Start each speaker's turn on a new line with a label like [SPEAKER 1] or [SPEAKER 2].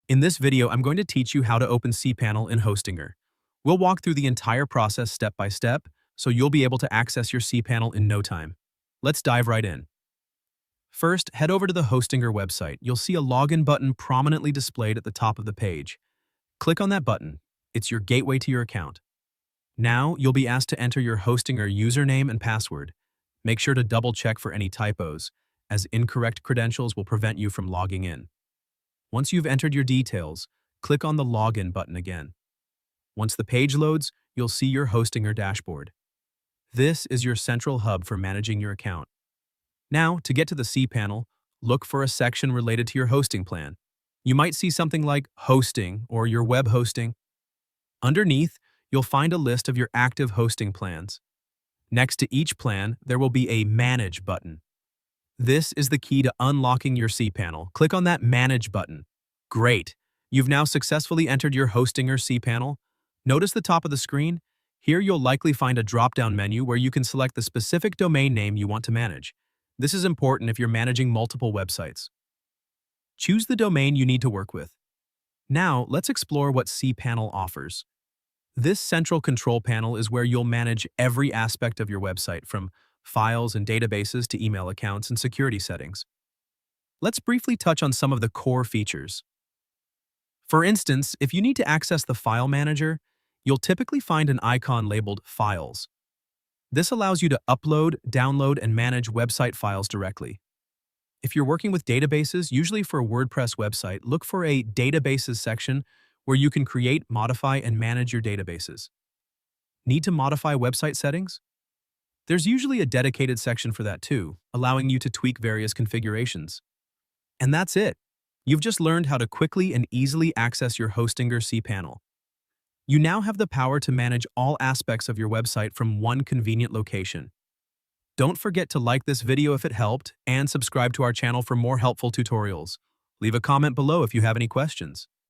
[SPEAKER 1] In this video, I'm going to teach you how to open Cpanel in Hostinger. We'll walk through the entire process step by step, so you'll be able to access your Cpanel in no time. Let's dive right in. First, head over to the Hostinger website. You'll see a login button prominently displayed at the top of the page. Click on that button. It's your gateway to your account. Now, you'll be asked to enter your Hostinger username and password. Make sure to double-check for any typos, as incorrect credentials will prevent you from logging in. Once you've entered your details, click on the Login button again. Once the page loads, you'll see your Hostinger dashboard. This is your central hub for managing your account. Now, to get to the Cpanel, look for a section related to your hosting plan. You might see something like Hosting or your web hosting. Underneath, you'll find a list of your active hosting plans. Next to each plan, there will be a Manage button. This is the key to unlocking your Cpanel. Click on that Manage button. Great! You've now successfully entered your Hostinger Cpanel. Notice the top of the screen? Here you'll likely find a drop-down menu where you can select the specific domain name you want to manage. This is important if you're managing multiple websites. Choose the domain you need to work with. Now, let's explore what Cpanel offers. This central control panel is where you'll manage every aspect of your website, from files and databases to email accounts and security settings. Let's briefly touch on some of the core features. For instance, if you need to access the File Manager, you'll typically find an icon labeled Files. This allows you to upload, download, and manage website files directly. If you're working with databases, usually for a WordPress website, look for a Databases section where you can create, modify, and manage your databases. Need to modify website settings? There's usually a dedicated section for that too, allowing you to tweak various configurations. And that's it. You've just learned how to quickly and easily access your Hostinger Cpanel. You now have the power to manage all aspects of your website from one convenient location. Don't forget to like this video if it helped and subscribe to our channel for more helpful tutorials. Leave a comment below if you have any questions.